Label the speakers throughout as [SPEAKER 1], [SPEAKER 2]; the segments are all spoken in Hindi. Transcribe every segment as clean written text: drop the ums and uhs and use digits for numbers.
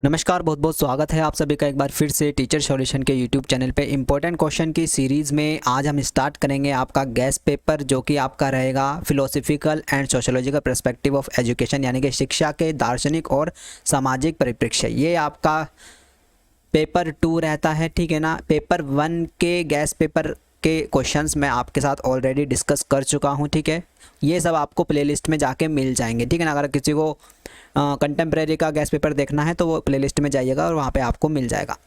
[SPEAKER 1] नमस्कार, बहुत बहुत स्वागत है आप सभी का एक बार फिर से टीचर सॉल्यूशन के यूट्यूब चैनल पे इंपॉर्टेंट क्वेश्चन की सीरीज़ में आज हम स्टार्ट करेंगे आपका गेस्ट पेपर, जो कि आपका रहेगा philosophical and sociological perspective of education, यानी कि शिक्षा के दार्शनिक और सामाजिक परिप्रेक्ष्य। ये आपका पेपर 2 रहता है, ठीक है ना। पेपर 1 के गेस्ट पेपर के क्वेश्चंस मैं आपके साथ ऑलरेडी डिस्कस कर चुका हूँ, ठीक है। ये सब आपको प्लेलिस्ट में जाके मिल जाएंगे, ठीक है ना। अगर किसी को कंटेम्प्रेरी का गेस्ट पेपर देखना है तो वो प्लेलिस्ट में जाइएगा और वहाँ पे आपको मिल जाएगा।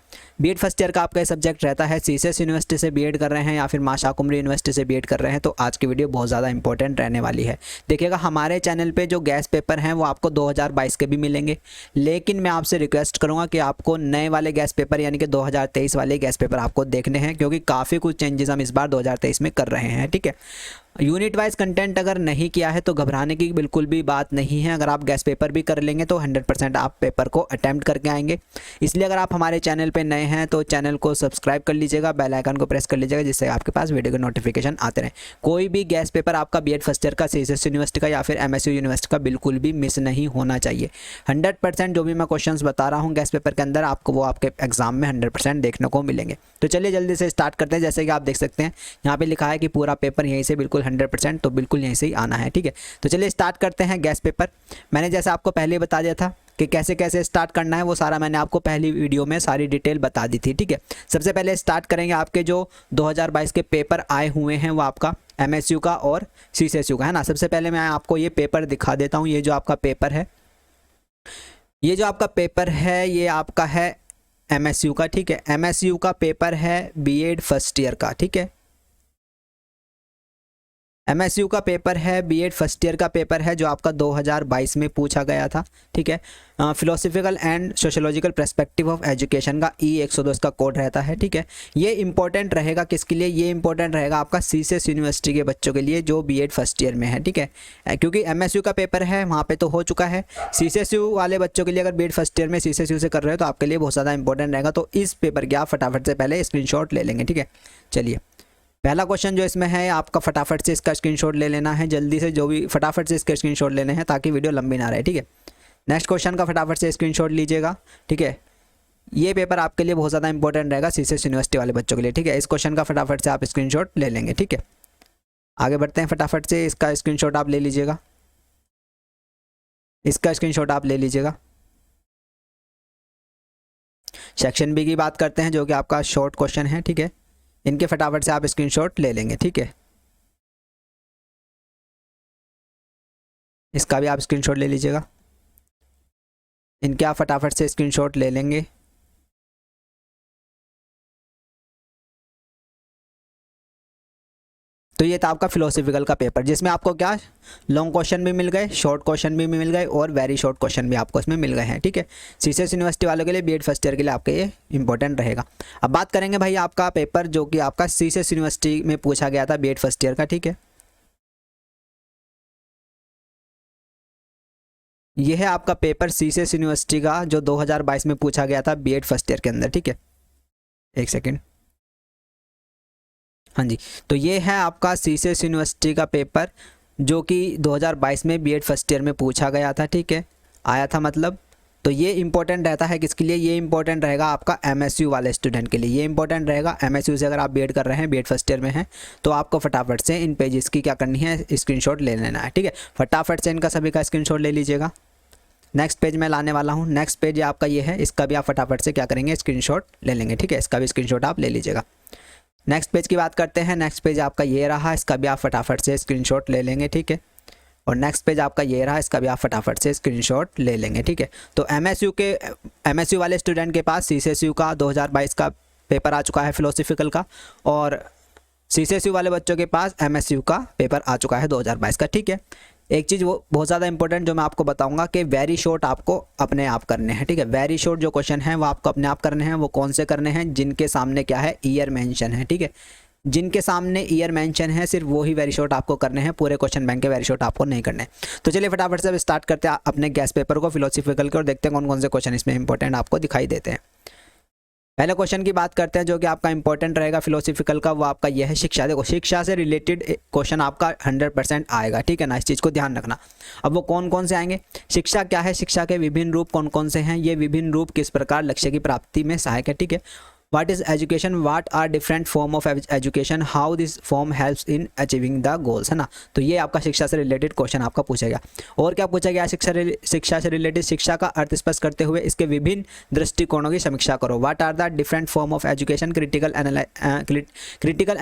[SPEAKER 1] बीएड फर्स्ट ईयर का आपका ये सब्जेक्ट रहता है। सीसीएस यूनिवर्सिटी से बीएड कर रहे हैं या फिर मां शाकुंभरी यूनिवर्सिटी से बीएड कर रहे हैं तो आज की वीडियो बहुत ज़्यादा इंपॉर्टेंट रहने वाली है। देखिएगा, हमारे चैनल पे जो गेस्ट पेपर हैं वो आपको 2022 के भी मिलेंगे, लेकिन मैं आपसे रिक्वेस्ट करूँगा कि आपको नए वाले गेस्ट पेपर यानी कि 2023 वाले गेस्ट पेपर आपको देखने हैं, क्योंकि काफ़ी कुछ चेंजेस हम इस बार 2023 में कर रहे हैं, ठीक है। यूनिट वाइज कंटेंट अगर नहीं किया है तो घबराने की बिल्कुल भी बात नहीं है। अगर आप गेस्ट पेपर भी कर लेंगे तो 100% आप पेपर को अटेम्प्ट करके आएंगे। इसलिए अगर आप हमारे चैनल पे नए हैं तो चैनल को सब्सक्राइब कर लीजिएगा, बेल आइकन को प्रेस कर लीजिएगा, जिससे आपके पास वीडियो के नोटिफिकेशन आते रहें। कोई भी गेस्ट पेपर आपका बीएड फर्स्ट ईयर का सीसीएस यूनिवर्सिटी का या फिर एमएसयू यूनिवर्सिटी का बिल्कुल भी मिस नहीं होना चाहिए। 100% जो भी मैं क्वेश्चन बता रहा हूँ गेस्ट पेपर के अंदर, आपको वो आपके एग्जाम में 100% देखने को मिलेंगे। तो चलिए जल्दी से स्टार्ट करते हैं। जैसे कि आप देख सकते हैं यहाँ पे लिखा है कि पूरा पेपर यहीं से बिल्कुल 100%, तो बिल्कुल यहीं से ही आना है, ठीक है। तो चलिए स्टार्ट करते हैं गेस्ट पेपर। मैंने जैसे आपको पहले बता दिया था कि कैसे कैसे स्टार्ट करना है, वो सारा मैंने आपको पहली वीडियो में सारी डिटेल बता दी थी, ठीक है। सबसे पहले स्टार्ट करेंगे आपके जो 2022 के पेपर आए हुए हैं वो आपका एमएसयू का और सीसीएसयू का है ना। सबसे पहले मैं आपको ये पेपर दिखा देता हूँ। ये जो आपका पेपर है, ये जो आपका पेपर है ये आपका है एमएसयू का, ठीक है। एमएसयू का पेपर है बीएड फर्स्ट ईयर का, ठीक है। एमएसयू का पेपर है, बीएड फर्स्ट ईयर का पेपर है, जो आपका 2022 में पूछा गया था, ठीक है। Philosophical and sociological perspective of education का E102 का कोड रहता है, ठीक है। ये इंपॉर्टेंट रहेगा किसके लिए? ये इंपॉर्टेंट रहेगा आपका सीसीएस यूनिवर्सिटी के बच्चों के लिए जो बीएड फर्स्ट ईयर में है, ठीक है। क्योंकि एमएसयू का पेपर है वहाँ पे तो हो चुका है। सीसीएसयू वाले बच्चों के लिए अगर बीएड फर्स्ट ईयर में सीसीएसयू से कर रहे हो तो आपके लिए बहुत ज़्यादा इंपॉर्टेंट रहेगा। तो इस पेपर की आप फटाफट से पहले स्क्रीनशॉट ले लेंगे, ठीक है। चलिए पहला क्वेश्चन जो इसमें है आपका फटाफट से इसका स्क्रीनशॉट ले लेना है, जल्दी से जो भी फटाफट से इसके स्क्रीनशॉट लेने हैं ताकि वीडियो लंबी ना रहे, ठीक है। नेक्स्ट क्वेश्चन का फटाफट से स्क्रीनशॉट लीजिएगा, ठीक है। ये पेपर आपके लिए बहुत ज़्यादा इंपॉर्टेंट रहेगा सीसीएस यूनिवर्सिटी वाले बच्चों के लिए, ठीक है। इस क्वेश्चन का फटाफट से आप स्क्रीनशॉट ले लेंगे, ठीक है। आगे बढ़ते हैं, फटाफट से इसका स्क्रीनशॉट आप ले लीजिएगा, इसका स्क्रीनशॉट आप ले लीजिएगा। सेक्शन बी की बात करते हैं जो कि आपका शॉर्ट क्वेश्चन है, ठीक है। इनके फटाफट से आप स्क्रीनशॉट ले लेंगे, ठीक है। इसका भी आप स्क्रीनशॉट ले लीजिएगा, इनके आप फटाफट से स्क्रीनशॉट ले लेंगे। तो ये था आपका फिलोसफिकल का पेपर, जिसमें आपको क्या लॉन्ग क्वेश्चन भी मिल गए, शॉर्ट क्वेश्चन भी मिल गए और वेरी शॉर्ट क्वेश्चन भी आपको इसमें मिल गए हैं, ठीक है। सीसीएस यूनिवर्सिटी वालों के लिए बीएड फर्स्ट ईयर के लिए आपके ये इंपॉर्टेंट रहेगा। अब बात करेंगे भाई आपका पेपर जो कि आपका सीसीएस यूनिवर्सिटी में पूछा गया था बीएड फर्स्ट ईयर का, ठीक है। यह है आपका पेपर सीसीएस यूनिवर्सिटी का जो 2022 में पूछा गया था बीएड फर्स्ट ईयर के अंदर, ठीक है। एक सेकेंड, हाँ जी। तो ये है आपका सीसीएस यूनिवर्सिटी का पेपर जो कि 2022 में बीएड फर्स्ट ईयर में पूछा गया था, ठीक है, आया था मतलब। तो ये इंपॉर्टेंट रहता है किसके लिए? ये इंपॉर्टेंट रहेगा आपका एमएसयू वाले स्टूडेंट के लिए। ये इंपॉर्टेंट रहेगा एमएसयू से अगर आप बीएड कर रहे हैं, बीएड फर्स्ट ईयर में हैं, तो आपको फटाफट से इन पेजेस की क्या करनी है, स्क्रीनशॉट ले लेना है, ठीक है। फटाफट से इनका सभी का स्क्रीनशॉट ले लीजिएगा। नेक्स्ट पेज मैं लाने वाला हूँ। नेक्स्ट पेज आपका ये है, इसका भी आप फटाफट से क्या करेंगे, स्क्रीनशॉट ले लेंगे, ठीक है। इसका भी स्क्रीनशॉट आप ले लीजिएगा। नेक्स्ट पेज की बात करते हैं। नेक्स्ट पेज आपका ये रहा, इसका भी आप फटाफट से स्क्रीनशॉट ले लेंगे, ठीक है। और नेक्स्ट पेज आपका ये रहा, इसका भी आप फटाफट से स्क्रीनशॉट ले लेंगे, ठीक है। तो एमएसयू वाले स्टूडेंट के पास सीसीएसयू का 2022 का पेपर आ चुका है फिलोसफिकल का, और सीसीएसयू वाले बच्चों के पास एमएसयू का पेपर आ चुका है 2022 का, ठीक है। एक चीज़ वो बहुत ज़्यादा इंपॉर्टेंट जो मैं आपको बताऊंगा कि वेरी शॉर्ट आपको अपने आप करने हैं, ठीक है। वेरी शॉर्ट जो क्वेश्चन हैं वो आपको अपने आप करने हैं। वो कौन से करने हैं? जिनके सामने क्या है, ईयर मेंशन है, ठीक है। जिनके सामने ईयर मेंशन है सिर्फ वो ही वेरी शॉर्ट आपको करने हैं, पूरे क्वेश्चन बैंक के वेरी शॉर्ट आपको नहीं करने। तो चलिए फटाफट से अब स्टार्ट करते हैं अपने गेस्ट पेपर को फिलोसफिकल के, और देखते हैं कौन कौन से क्वेश्चन इसमें इंपॉर्टेंट आपको दिखाई देते हैं। पहले क्वेश्चन की बात करते हैं जो कि आपका इंपॉर्टेंट रहेगा फिलोसफिकल का, वो आपका यह है शिक्षा। देखो शिक्षा से रिलेटेड क्वेश्चन आपका 100% आएगा, ठीक है ना, इस चीज़ को ध्यान रखना। अब वो कौन कौन से आएंगे, शिक्षा क्या है, शिक्षा के विभिन्न रूप कौन कौन से हैं, ये विभिन्न रूप किस प्रकार लक्ष्य की प्राप्ति में सहायक है, ठीक है। What is education? What are different form of education? How this form helps in achieving the goals, है ना। तो ये आपका शिक्षा से रिलेटेड क्वेश्चन आपका पूछेगा। और क्या पूछा गया, शिक्षा से रिलेटेड शिक्षा का अर्थ स्पष्ट करते हुए इसके विभिन्न दृष्टिकोणों की समीक्षा करो। What are the different form of education? Critical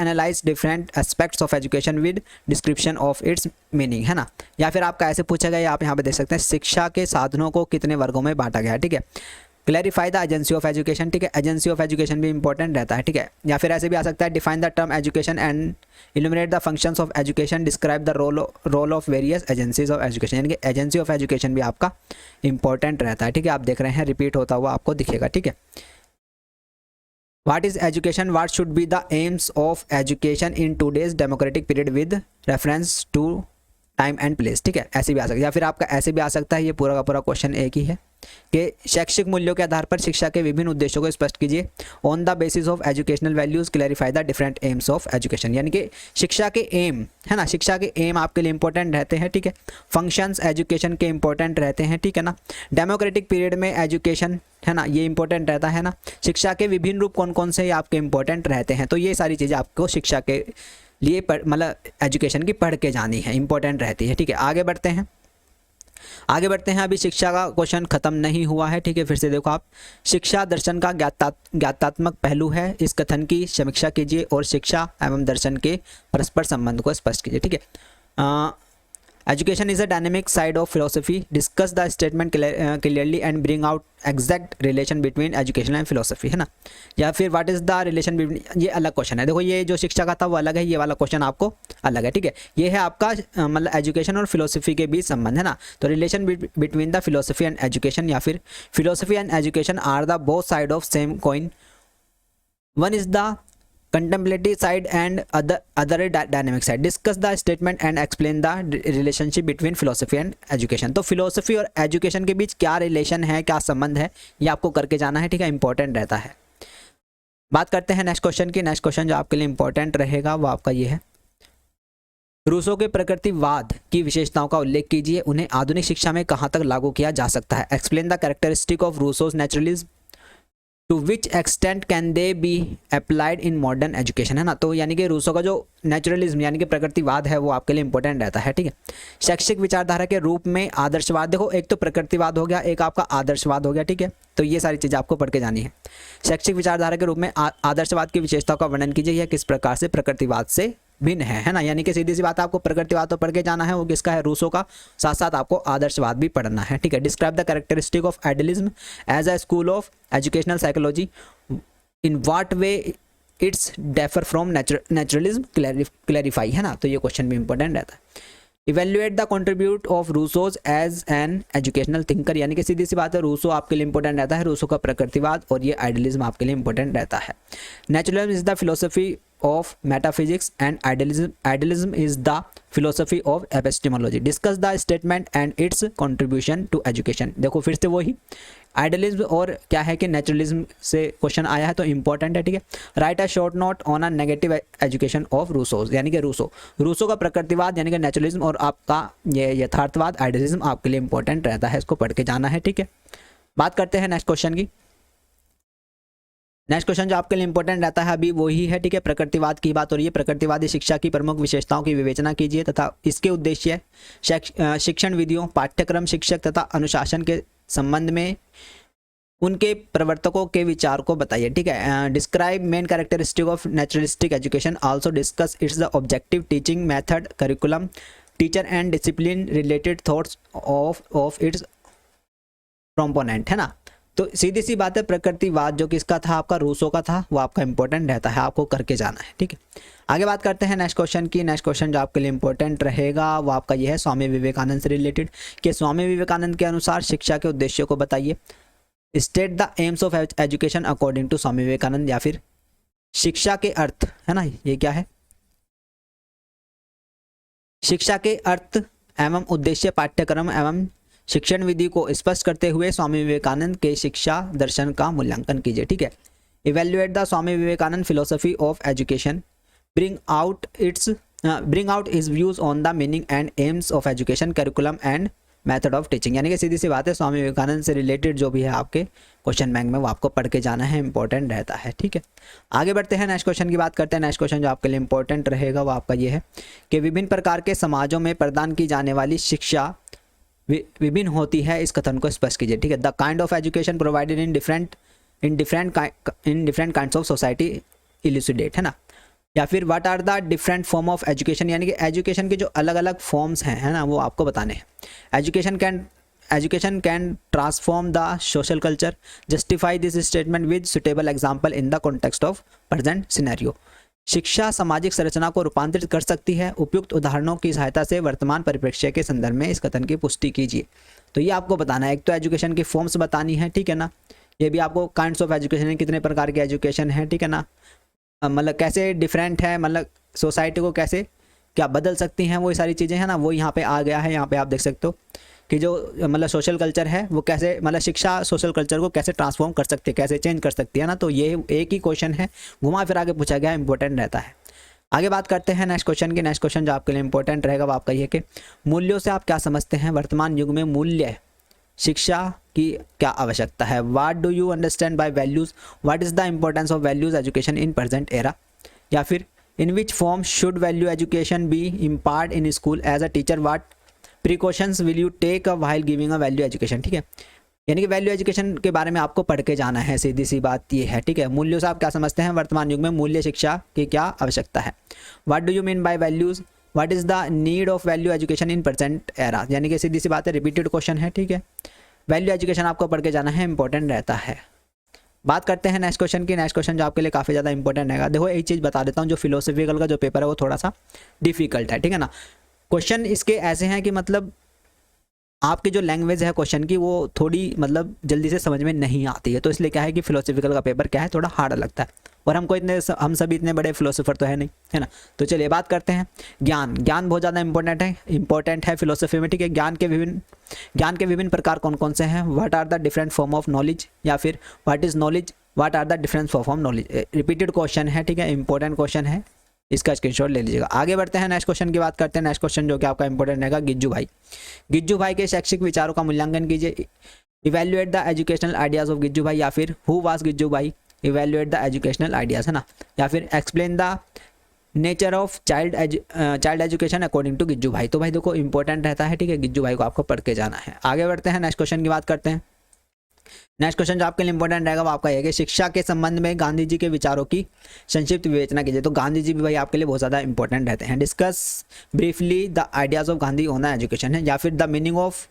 [SPEAKER 1] analyze different aspects of education with description of its meaning, है ना। या फिर आपका ऐसे पूछा गया, आप यहाँ पे देख सकते हैं, शिक्षा के साधनों को कितने वर्गों में बांटा गया है, ठीक है। Clarify the agency of education, ठीक है, एजेंसी ऑफ एजुकेशन भी इंपॉर्टेंट रहता है, ठीक है। या फिर ऐसे भी आ सकता है, define the term education and illuminate the functions of education, describe the role of various agencies of education, यानी कि एजेंसी ऑफ एजुकेशन भी आपका इंपॉर्टेंट रहता है, ठीक है। आप देख रहे हैं रिपीट होता हुआ आपको दिखेगा, ठीक है। What is education? What should be the aims of education in today's democratic period with reference to time and place, ठीक है, ऐसे भी आ सकता है। या फिर आपका ऐसे भी आ सकता है, ये पूरा का पूरा क्वेश्चन एक ही है कि शैक्षिक मूल्यों के आधार पर शिक्षा के विभिन्न उद्देश्यों को स्पष्ट कीजिए। On the basis of educational values clarify the different AIIMS of education, यानी कि शिक्षा के एम, है ना, शिक्षा के एम आपके लिए इंपॉर्टेंट रहते हैं, ठीक है। फंक्शंस एजुकेशन के इंपॉर्टेंट रहते हैं, ठीक है ना। डेमोक्रेटिक पीरियड में एजुकेशन, है ना, ये इंपॉर्टेंट रहता है ना। शिक्षा के विभिन्न रूप कौन कौन से आपके इंपॉर्टेंट रहते हैं, तो ये सारी चीज़ें आपको शिक्षा के लिए मतलब एजुकेशन की पढ़ के जानी है, इंपॉर्टेंट रहती है, ठीक है। आगे बढ़ते हैं, आगे बढ़ते हैं। अभी शिक्षा का क्वेश्चन खत्म नहीं हुआ है, ठीक है। फिर से देखो आप, शिक्षा दर्शन का ज्ञातात्मक पहलू है, इस कथन की समीक्षा कीजिए और शिक्षा एवं दर्शन के परस्पर संबंध को स्पष्ट कीजिए, ठीक है। Education is a dynamic side of philosophy, discuss the statement clearly and bring out exact relation between education and philosophy, है ना। या फिर what is the relation between, ये अलग क्वेश्चन है। देखो ये जो शिक्षा का था वो अलग है, ये वाला क्वेश्चन आपको अलग है, ठीक है। ये है आपका मतलब एजुकेशन और फिलोसफी के बीच संबंध, है ना। तो relation between the philosophy and education, या फिर philosophy and education are the both side of same coin, one is the contemplative side and other dynamic side, discuss the statement and explain the relationship between philosophy and education। तो philosophy और education के बीच क्या रिलेशन है, क्या संबंध है, ये आपको करके जाना है, ठीक है, इंपॉर्टेंट रहता है। बात करते हैं नेक्स्ट क्वेश्चन की। नेक्स्ट क्वेश्चन जो आपके लिए इंपॉर्टेंट रहेगा वो आपका ये है, रूसो के प्रकृतिवाद की विशेषताओं का उल्लेख कीजिए, उन्हें आधुनिक शिक्षा में कहाँ तक लागू किया जा सकता है। Explain the characteristic of Rousseau's naturalism, to which extent can they be applied in modern education, है ना। तो यानी कि रूसो का जो नेचुरलिज्म यानी कि प्रकृतिवाद है वो आपके लिए इंपॉर्टेंट रहता है, ठीक है। शैक्षिक विचारधारा के रूप में आदर्शवाद, देखो एक तो प्रकृतिवाद हो गया, एक आपका आदर्शवाद हो गया, ठीक है। तो ये सारी चीज़ें आपको पढ़ के जानी है। शैक्षिक विचारधारा के रूप में आदर्शवाद की विशेषताओं का वर्णन कीजिए, यह किस प्रकार से प्रकृतिवाद से भिन्न है ना। यानी कि सीधी सी बात, आपको प्रकृतिवाद तो पढ़ के जाना है, वो किसका है, रूसो का, साथ साथ आपको आदर्शवाद भी पढ़ना है, ठीक है। Describe the characteristic of idealism as a school of educational psychology, in what way it's differ from naturalism, clarify, है ना। तो ये क्वेश्चन भी इंपॉर्टेंट रहता है। Evaluate the contribute of Rousseau's as an educational thinker, यानी कि सीधी सी बात है, रूसो आपके लिए इंपॉर्टेंट रहता है, रूसो का प्रकृतिवाद, और ये आइडियलिज्म आपके लिए इंपॉर्टेंट रहता है। Naturalism is the philosophy of metaphysics and idealism is the philosophy of epistemology, discuss the statement and its contribution to education. देखो फिर से वही आइडियलिज्म और क्या है कि नेचुरलिज्म से क्वेश्चन आया है, तो इंपॉर्टेंट है, ठीक है। Write a short note on a negative education of Rousseau's, यानी कि रूसो का प्रकृतिवाद यानी कि नेचुरलिज्म, और आपका ये यथार्थवाद आइडियलिज्म आपके लिए इंपॉर्टेंट रहता है, इसको पढ़ के जाना है, ठीक है। बात करते हैं नेक्स्ट क्वेश्चन की। नेक्स्ट क्वेश्चन जो आपके लिए इंपॉर्टेंट रहता है अभी वही है, ठीक है, प्रकृतिवाद की बात हो रही है। प्रकृतिवादी शिक्षा की प्रमुख विशेषताओं की विवेचना कीजिए तथा इसके उद्देश्य, शिक्षण विधियों, पाठ्यक्रम, शिक्षक तथा अनुशासन के संबंध में उनके प्रवर्तकों के विचार को बताइए, ठीक है। Describe main characteristic of naturalistic education, also discuss it's the objective, teaching method, curriculum, teacher and discipline, related thoughts of its component, है ना। तो सीधी सी बात है, प्रकृतिवाद जो किसका था, आपका रूसो का था, वो आपका इंपॉर्टेंट रहता है, आपको करके जाना है, ठीक है। आगे बात करते हैं नेक्स्ट क्वेश्चन की। नेक्स्ट क्वेश्चन जो आपके लिए इंपॉर्टेंट रहेगा वो आपका ये है, स्वामी विवेकानंद से रिलेटेड, कि स्वामी विवेकानंद के अनुसार शिक्षा के उद्देश्यों को बताइए। State the aims of education according to Swami Vivekananda, या फिर शिक्षा के अर्थ, है ना, ये क्या है, शिक्षा के अर्थ एवं उद्देश्य, पाठ्यक्रम एवं शिक्षण विधि को स्पष्ट करते हुए स्वामी विवेकानंद के शिक्षा दर्शन का मूल्यांकन कीजिए, ठीक है। Evaluate the Swami Vivekananda philosophy of education, bring out his views on the meaning and aims of education, curriculum and method of teaching। यानी कि सीधी सी बात है, स्वामी विवेकानंद से रिलेटेड जो भी है आपके क्वेश्चन बैंक में वो आपको पढ़ के जाना है, इंपॉर्टेंट रहता है। ठीक है, आगे बढ़ते हैं, नेक्स्ट क्वेश्चन की बात करते हैं। नेक्स्ट क्वेश्चन जो आपके लिए इंपॉर्टेंट रहेगा वो आपका ये है कि विभिन्न प्रकार के समाजों में प्रदान की जाने वाली शिक्षा विभिन्न होती है, इस कथन को स्पष्ट कीजिए। ठीक है, the kind of education provided in different kinds of society elucidate, है ना। या फिर what are the different form of education, यानी कि एजुकेशन के जो अलग अलग फॉर्म्स हैं, है ना, वो आपको बताने हैं। Education can transform the social culture, justify this statement with suitable example in the context of present scenario. शिक्षा सामाजिक संरचना को रूपांतरित कर सकती है, उपयुक्त उदाहरणों की सहायता से वर्तमान परिप्रेक्ष्य के संदर्भ में इस कथन की पुष्टि कीजिए। तो ये आपको बताना है, एक तो एजुकेशन की फॉर्म्स बतानी है, ठीक है ना, ये भी आपको काइंड्स ऑफ एजुकेशन है, कितने प्रकार की एजुकेशन है, ठीक है ना, मतलब कैसे डिफरेंट है, मतलब सोसाइटी को कैसे क्या बदल सकती हैं, वो सारी चीज़ें हैं ना, वो यहाँ पे आ गया है। यहाँ पे आप देख सकते हो कि जो मतलब सोशल कल्चर है वो कैसे, मतलब शिक्षा सोशल कल्चर को कैसे ट्रांसफॉर्म कर सकती है, कैसे चेंज कर सकती है ना। तो ये एक ही क्वेश्चन है, घुमा फिरा के पूछा गया, इंपॉर्टेंट रहता है। आगे बात करते हैं नेक्स्ट क्वेश्चन की। नेक्स्ट क्वेश्चन जो आपके लिए इंपॉर्टेंट रहेगा वो आपका ये कि मूल्यों से आप क्या समझते हैं, वर्तमान युग में मूल्य शिक्षा की क्या आवश्यकता है। What do you understand by values, what is the importance of values education in present era. या फिर in which form should value education be impart in school as a teacher, what precautions will you take a while giving a value education. ठीक है, यानी कि वैल्यू एजुकेशन के बारे में आपको पढ़ के जाना है, सीधी सी बात ये है। ठीक है, मूल्यों से आप क्या समझते हैं, वर्तमान युग में मूल्य शिक्षा की क्या आवश्यकता है। What do you mean bye values, what is the need of value education in present era, यानी कि सीधी सी बात है, रिपीटेड क्वेश्चन है। ठीक है, वैल्यू एजुकेशन आपको पढ़ के जाना है, इंपॉर्टेंट रहता है। बात करते हैं नेक्स्ट क्वेश्चन की। नेक्स्ट क्वेश्चन जो आपके लिए काफ़ी ज़्यादा इंपॉर्टेंट रहेगा। देखो एक चीज़ बता देता हूँ, जो फिलोसफिकल का जो पेपर है वो थोड़ा सा डिफिकल्ट है, ठीक है ना। क्वेश्चन इसके ऐसे हैं कि मतलब आपकी जो लैंग्वेज है क्वेश्चन की वो थोड़ी मतलब जल्दी से समझ में नहीं आती है, तो इसलिए क्या है कि फिलोसफिकल का पेपर क्या है, थोड़ा हार्ड लगता है। और हम सभी इतने बड़े फिलोसोफर तो है नहीं, है ना। तो चलिए बात करते हैं ज्ञान बहुत ज़्यादा इंपॉर्टेंट है फिलोसफी में। ठीक है, ज्ञान के विभिन्न प्रकार कौन कौन से हैं। What are the different form of knowledge, या फिर what is knowledge, what are the different form of knowledge. Repeated question है, ठीक है, इंपॉर्टेंट क्वेश्चन है, इसका स्क्रीनशॉट ले लीजिएगा। आगे बढ़ते हैं, नेक्स्ट क्वेश्चन की बात करते हैं। नेक्स्ट क्वेश्चन जो कि आपका इंपॉर्टेंट रहेगा, गिज्जू भाई के शैक्षिक विचारों का मूल्यांकन कीजिए। Evaluate the educational ideas of Gijubhai, या फिर हु वाज गिज्जू भाई, इवैल्यूएट द एजुकेशनल आइडियाज़, है ना। या फिर explain the nature of child education according to Gijubhai. तो भाई देखो इंपॉर्टेंट रहता है, ठीक है, गिज्जू भाई को आपको पढ़ के जाना है। आगे बढ़ते हैं, नेक्स्ट क्वेश्चन की बात करते हैं। नेक्स्ट क्वेश्चन जो आपके लिए इंपॉर्टेंट रहेगा वो आपका है कि शिक्षा के संबंध में गांधी जी के विचारों की संक्षिप्त विवेचना कीजिए। तो गांधी जी भी भाई आपके लिए बहुत ज़्यादा इंपॉर्टेंट रहते हैं। Discuss briefly the ideas of Gandhi on the education है, या फिर the meaning of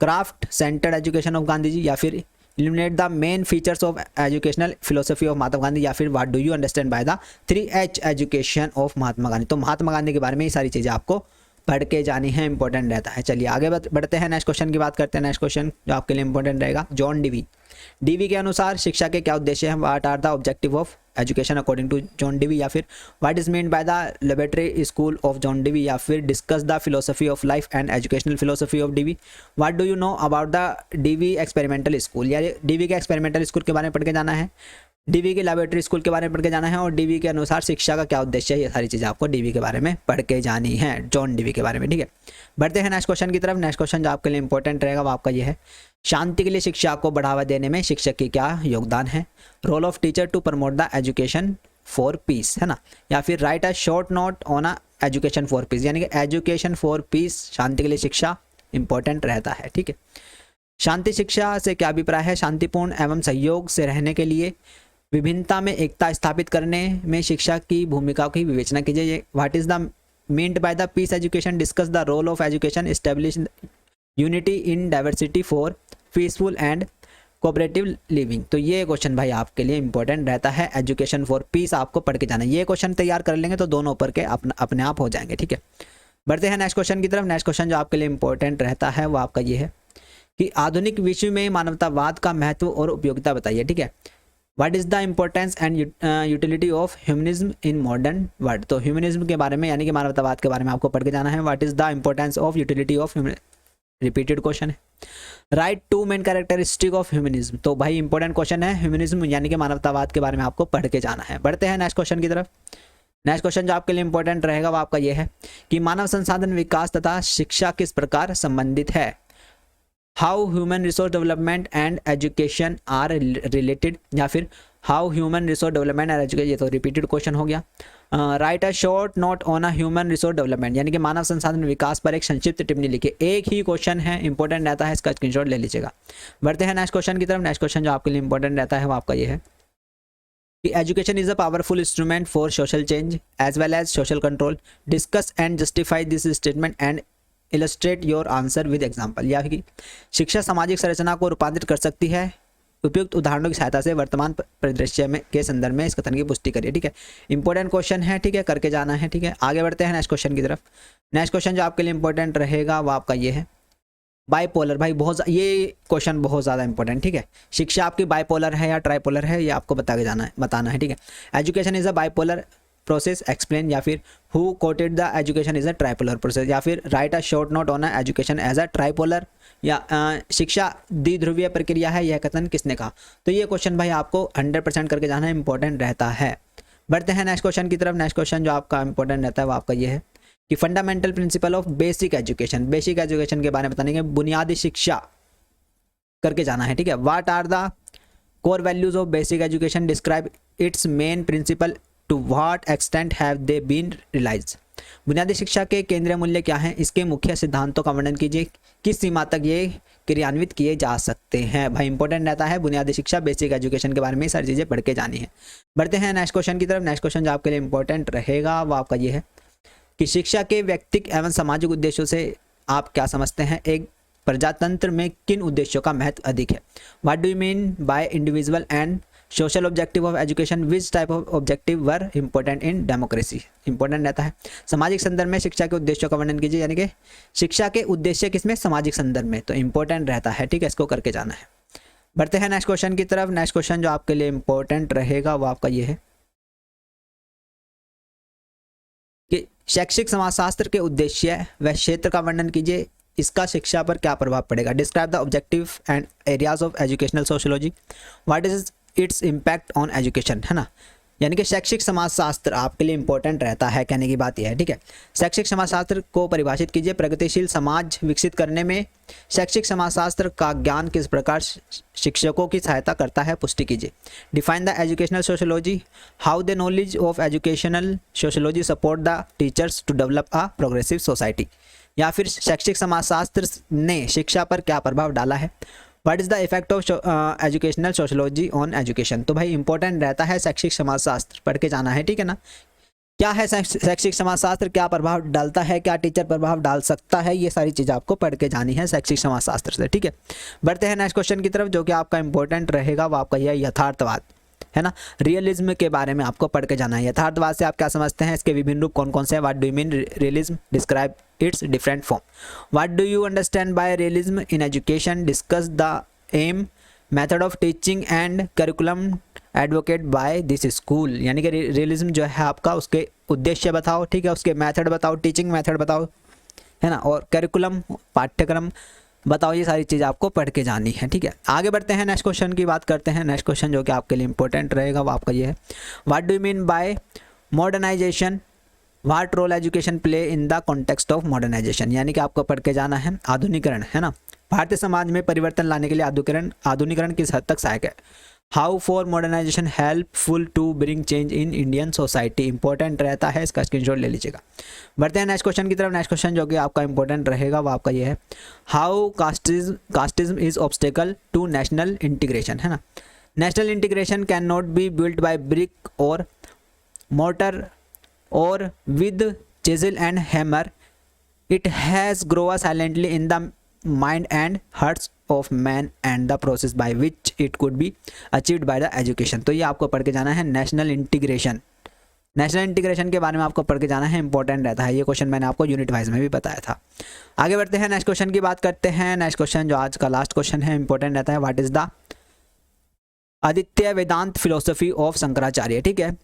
[SPEAKER 1] craft centred education of Gandhi ji, या फिर illuminate the main features of educational philosophy of Mahatma Gandhi, या फिर what do you understand by the 3H education of Mahatma Gandhi. तो महात्मा गांधी के बारे में ये सारी चीज़ें आपको पढ़ के जानी है, इंपॉर्टेंट रहता है। चलिए आगे बढ़ते हैं, नेक्स्ट क्वेश्चन की बात करते हैं। नेक्स्ट क्वेश्चन जो आपके लिए इंपॉर्टेंट रहेगा, जॉन डीवी के अनुसार शिक्षा के क्या उद्देश्य हैं। What are the objective of education according to John Dewey, या फिर what is mean by the laboratory school of John Dewey, या फिर discuss the philosophy of life and educational philosophy of Dewey. What do you know about the Dewey experimental school, यानी डीवी के एक्सपेरिमेंटल स्कूल के बारे में पढ़ के जाना है, डीवी के लैबोरेटरी स्कूल के बारे में पढ़ के जाना है, और डीवी के अनुसार शिक्षा का क्या उद्देश्य है, ये सारी चीज़ें आपको डीवी के बारे में पढ़ के जानी है, जॉन डीवी के बारे में। ठीक है, बढ़ते हैं नेक्स्ट क्वेश्चन की तरफ। नेक्स्ट क्वेश्चन जो आपके लिए इंपॉर्टेंट रहेगा वो आपका ये है, शांति के लिए शिक्षा को बढ़ावा देने में शिक्षक की क्या योगदान है। Role of teacher to promote the education for peace, है ना। या फिर write a short note on a education for peace, यानी कि एजुकेशन फॉर पीस, शांति के लिए शिक्षा इंपॉर्टेंट रहता है। ठीक है, शांति शिक्षा से क्या अभिप्राय है। शांतिपूर्ण एवं सहयोग से रहने के लिए विभिन्नता में एकता स्थापित करने में शिक्षा की भूमिका की विवेचना कीजिए। What is the meant by the peace education, discuss the role of education, establish unity in diversity for peaceful and cooperative living. तो ये क्वेश्चन भाई आपके लिए इंपॉर्टेंट रहता है, एजुकेशन फॉर पीस आपको पढ़ के जाना है। ये क्वेश्चन तैयार कर लेंगे तो दोनों ऊपर के अपने आप हो जाएंगे। ठीक है, बढ़ते हैं नेक्स्ट क्वेश्चन की तरफ। नेक्स्ट क्वेश्चन जो आपके लिए इंपॉर्टेंट रहता है वो आपका ये है कि आधुनिक विश्व में मानवतावाद का महत्व और उपयोगिता बताइए। ठीक है, what is the importance and utility of humanism in modern world. तो ह्यूमनिज्म के बारे में यानी कि मानवतावाद के बारे में आपको पढ़ के जाना है। What is the importance of utility of repeated question है। Write two main characteristic of humanism, तो भाई इंपॉर्टेंट क्वेश्चन है, ह्यूमनिज्म यानी कि मानवतावाद के बारे में आपको पढ़ के जाना है। बढ़ते हैं नेक्स्ट क्वेश्चन की तरफ। नेक्स्ट क्वेश्चन जो आपके लिए इंपॉर्टेंट रहेगा वो आपका ये है कि मानव संसाधन विकास तथा शिक्षा किस प्रकार संबंधित है। How human resource development and education are related, या फिर how human resource development and education, ये तो रिपीटेड क्वेश्चन हो गया। Write a short note on a human resource development, यानी कि मानव संसाधन विकास पर एक संक्षिप्त टिप्पणी लिखिए। एक ही क्वेश्चन है, इंपॉर्टेंट रहता है, इसका स्क्रीनशॉट ले लीजिएगा। बढ़ते हैं नेक्स्ट क्वेश्चन की तरफ। नेक्स्ट क्वेश्चन जो आपके लिए इंपॉर्टेंट रहता है वो आपका ये है कि education is a powerful instrument for social change as well as social control. Discuss and justify this statement and illustrate your answer with example, या कि शिक्षा सामाजिक संरचना को रूपांतरित कर सकती है, उपयुक्त उदाहरणों की सहायता से वर्तमान परिदृश्य में के संदर्भ में इस कथन की पुष्टि करिए। ठीक है, इंपॉर्टेंट क्वेश्चन है, ठीक है, करके जाना है। ठीक है, आगे बढ़ते हैं नेक्स्ट क्वेश्चन की तरफ। नेक्स्ट क्वेश्चन जो आपके लिए इंपॉर्टेंट रहेगा वो आपका ये है बाइपोलर। भाई ये क्वेश्चन बहुत ज़्यादा इंपॉर्टेंट, ठीक है। शिक्षा आपकी बाइपोलर है या ट्राइपोलर है, ये आपको बताना है, ठीक है। Education is a bipolar process explain, या फिर who quoted the education is a tripolar process, या फिर write a short note on a education as a tripolar, या शिक्षा द्विध्रुवीय प्रक्रिया है, यह कथन किसने कहा। तो ये क्वेश्चन भाई आपको 100% करके जाना इंपॉर्टेंट रहता है। बढ़ते हैं नेक्स्ट क्वेश्चन की तरफ। नेक्स्ट क्वेश्चन जो आपका इंपॉर्टेंट रहता है वो आपका ये है कि fundamental principle of basic education, basic education के बारे में बताने के बुनियादी शिक्षा करके जाना है। ठीक है, what are the core values of basic education, describe its main principle, to what extent have they been realised. बुनियादी शिक्षा के केंद्रीय मूल्य क्या हैं, इसके मुख्य सिद्धांतों का वर्णन कीजिए, किस सीमा तक ये क्रियान्वित किए जा सकते हैं। भाई इंपॉर्टेंट रहता है बुनियादी शिक्षा, बेसिक एजुकेशन के बारे में सारी चीज़ें पढ़ के जानी है। बढ़ते हैं नेक्स्ट क्वेश्चन की तरफ। नेक्स्ट क्वेश्चन जो आपके लिए इंपॉर्टेंट रहेगा वो आपका ये है कि शिक्षा के व्यक्तिक एवं सामाजिक उद्देश्यों से आप क्या समझते हैं। एक प्रजातंत्र में किन उद्देश्यों का महत्व अधिक है। What do you mean by individual and social objective of education, which type of objective were important in democracy. Important रहता है सामाजिक संदर्भ में शिक्षा के उद्देश्यों का वर्णन कीजिए, यानी कि शिक्षा के उद्देश्य किसमें, सामाजिक संदर्भ में, तो इंपॉर्टेंट रहता है। ठीक है, इसको करके जाना है। बढ़ते हैं नेक्स्ट क्वेश्चन की तरफ। नेक्स्ट क्वेश्चन जो आपके लिए इंपॉर्टेंट रहेगा वो आपका ये है कि शैक्षिक समाजशास्त्र के उद्देश्य व क्षेत्र का वर्णन कीजिए, इसका शिक्षा पर क्या प्रभाव पड़ेगा। Describe the objective and areas of educational sociology, what is its impact on education, है ना। यानी कि शैक्षिक समाजशास्त्र आपके लिए इंपॉर्टेंट रहता है, कहने की बात यह है। ठीक है, शैक्षिक समाजशास्त्र को परिभाषित कीजिए, प्रगतिशील समाज विकसित करने में शैक्षिक समाजशास्त्र का ज्ञान किस प्रकार शिक्षकों की सहायता करता है, पुष्टि कीजिए। Define the educational sociology, how the knowledge of educational sociology support the teachers to develop a progressive society, या फिर शैक्षिक समाजशास्त्र ने शिक्षा पर क्या प्रभाव डाला है। What is the effect of educational sociology on education. तो भाई इंपॉर्टेंट रहता है शैक्षिक समाजशास्त्र पढ़ के जाना है। ठीक है ना, क्या है शैक्षिक समाजशास्त्र, क्या प्रभाव डालता है, क्या टीचर प्रभाव डाल सकता है, ये सारी चीज़ आपको पढ़ के जानी है शैक्षिक समाजशास्त्र से। ठीक है, बढ़ते हैं नेक्स्ट क्वेश्चन की तरफ, जो कि आपका इंपॉर्टेंट रहेगा वो आपका यह यथार्थवाद, है ना। रियलिज्म के बारे में आपको पढ़ के जाना है। यथार्थवाद से आप क्या समझते हैं, इसके विभिन्न रूप कौन कौन से हैं। What do you mean realism, describe its different form. What do you understand by realism in education, discuss the aim, method of teaching and curriculum advocate by this school. यानी कि रियलिज्म जो है आपका, उसके उद्देश्य बताओ, ठीक है, उसके मेथड बताओ, टीचिंग मेथड बताओ, है ना, और करिकुलम पाठ्यक्रम बताओ, ये सारी चीज़ आपको पढ़ के जानी है। ठीक है, आगे बढ़ते हैं नेक्स्ट क्वेश्चन की बात करते हैं। नेक्स्ट क्वेश्चन जो कि आपके लिए इंपॉर्टेंट रहेगा वो आपका ये है, what do you mean by modernisation, what role education play in the context of modernisation. यानी कि आपको पढ़ के जाना है आधुनिकरण, है ना। भारतीय समाज में परिवर्तन लाने के लिए आधुनिकरण किस हद तक सहायक है। How far modernisation helpful to bring change in Indian society. Important रहता है, इसका स्क्रीनशॉट ले लीजिएगा। बढ़ते हैं नेक्स्ट क्वेश्चन की तरफ। नेक्स्ट क्वेश्चन जो कि आपका इंपॉर्टेंट रहेगा वो आपका ये है, how casteism is obstacle to national integration, है ना। National integration can not be built by brick और मोर्टर और with chisel and hammer, it has grown silently in the mind and hearts of man and the process by which it could be achieved by the education। तो ये आपको पढ़ के जाना है नेशनल इंटीग्रेशन। नेशनल इंटीग्रेशन के बारे में आपको पढ़ के जाना है, इंपॉर्टेंट रहता है। ये क्वेश्चन मैंने आपको यूनिट वाइज में भी बताया था। आगे बढ़ते हैं, नेक्स्ट क्वेश्चन की बात करते हैं। नेक्स्ट क्वेश्चन जो आज का लास्ट क्वेश्चन है, इंपॉर्टेंट रहता है, व्हाट इज द अद्वितीय वेदांत फिलोसफी ऑफ शंकराचार्य। ठीक है,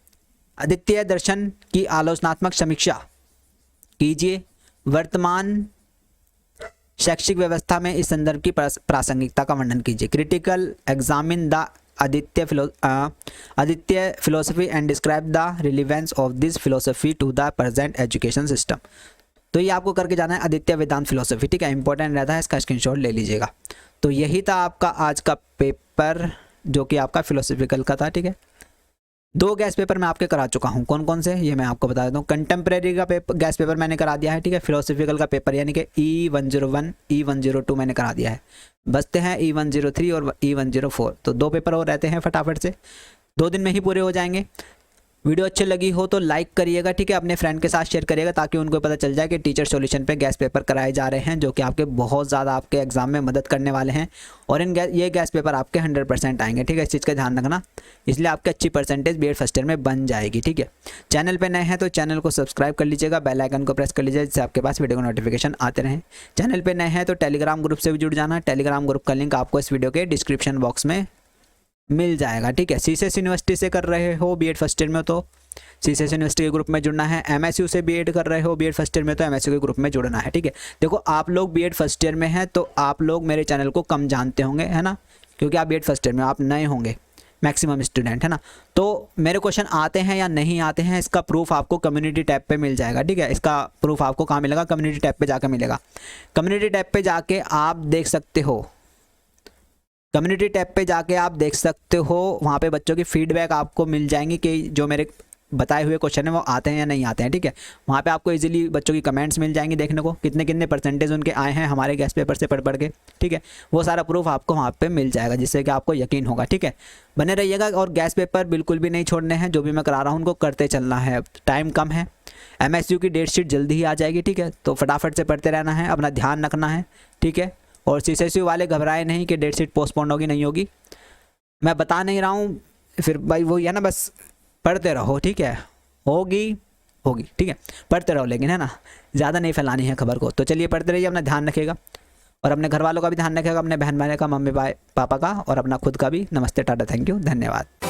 [SPEAKER 1] अद्वितीय दर्शन की आलोचनात्मक समीक्षा कीजिए, वर्तमान शैक्षिक व्यवस्था में इस संदर्भ की प्रासंगिकता का वर्णन कीजिए। Critical examine the Aditya philosophy and describe the relevance of this philosophy to the present education system. तो ये आपको करके जाना है आदित्य वेदांत फिलोसफी, ठीक है, इंपॉर्टेंट रहता है, इसका स्क्रीनशॉट ले लीजिएगा। तो यही था आपका आज का पेपर जो कि आपका फिलोसफिकल का था, ठीक है। 2 गैस पेपर मैं आपके करा चुका हूँ, कौन कौन से ये मैं आपको बता देता हूँ। कंटेम्प्रेरी का गैस पेपर मैंने करा दिया है, ठीक है। फिलोसफिकल का पेपर यानी कि E101 E102 मैंने करा दिया है। बचते हैं E103 और E104, तो 2 पेपर और रहते हैं, फटाफट से 2 दिन में ही पूरे हो जाएंगे। वीडियो अच्छी लगी हो तो लाइक करिएगा, ठीक है, अपने फ्रेंड के साथ शेयर करिएगा ताकि उनको पता चल जाए कि टीचर सॉल्यूशन पे गैस पेपर कराए जा रहे हैं जो कि आपके बहुत ज़्यादा आपके एग्जाम में मदद करने वाले हैं। और ये गैस पेपर आपके 100% आएंगे, ठीक है, इस चीज़ का ध्यान रखना। इसलिए आपकी अच्छी परसेंटेज बीएड फर्स्ट ईयर में बन जाएगी, ठीक है। चैनल पर नए हैं तो चैनल को सब्सक्राइब कर लीजिएगा, बेल आइकन को प्रेस कर लीजिए जिससे आपके पास वीडियो का नोटिफिकेशन आते रहें। चैनल पर नए हैं तो टेलीग्राम ग्रुप से भी जुड़ जाना, टेलीग्राम ग्रुप का लिंक आपको इस वीडियो के डिस्क्रिप्शन बॉक्स में मिल जाएगा, ठीक है। सीसीएस यूनिवर्सिटी से कर रहे हो बीएड फर्स्ट ईयर में तो सीसीएस यूनिवर्सिटी के ग्रुप में जुड़ना है। एमएसयू से बीएड कर रहे हो बीएड फर्स्ट ईयर में तो एमएसयू के ग्रुप में जुड़ना है, ठीक है। देखो आप लोग बीएड फर्स्ट ईयर में हैं तो आप लोग मेरे चैनल को कम जानते होंगे, है ना, क्योंकि आप बीएड फर्स्ट ईयर में आप नए होंगे मैक्सिमम स्टूडेंट, है ना। तो मेरे क्वेश्चन आते हैं या नहीं आते हैं इसका प्रूफ आपको कम्युनिटी टैब पे मिल जाएगा, ठीक है। इसका प्रूफ आपको कहाँ मिलेगा? कम्युनिटी टैब पे जाकर मिलेगा। कम्युनिटी टैब पे जाके आप देख सकते हो, कम्युनिटी टैब पे जाके आप देख सकते हो, वहाँ पे बच्चों की फीडबैक आपको मिल जाएंगी कि जो मेरे बताए हुए क्वेश्चन है वो आते हैं या नहीं आते हैं, ठीक है। वहाँ पे आपको इजीली बच्चों की कमेंट्स मिल जाएंगी देखने को, कितने कितने परसेंटेज उनके आए हैं हमारे गैस पेपर से पढ़ के, ठीक है। वो सारा प्रूफ आपको वहाँ पे मिल जाएगा जिससे कि आपको यकीन होगा, ठीक है। बने रहिएगा और गैस पेपर बिल्कुल भी नहीं छोड़ने हैं, जो भी मैं करा रहा हूँ उनको करते चलना है। टाइम कम है, एमएसयू की डेट शीट जल्दी ही आ जाएगी, ठीक है। तो फटाफट से पढ़ते रहना है, अपना ध्यान रखना है, ठीक है। और सीसीएसयू वाले घबराए नहीं कि डेट शीट पोस्टपोन होगी, नहीं होगी, मैं बता नहीं रहा हूँ, फिर भाई वही है ना, बस पढ़ते रहो, ठीक है। होगी, ठीक है, पढ़ते रहो, लेकिन है ना ज़्यादा नहीं फैलानी है खबर को। तो चलिए पढ़ते रहिए, अपना ध्यान रखिएगा और अपने घर वालों का भी ध्यान रखिएगा, अपने बहन भाई का, मम्मी पापा का और अपना खुद का भी। नमस्ते, टाटा, थैंक यू, धन्यवाद।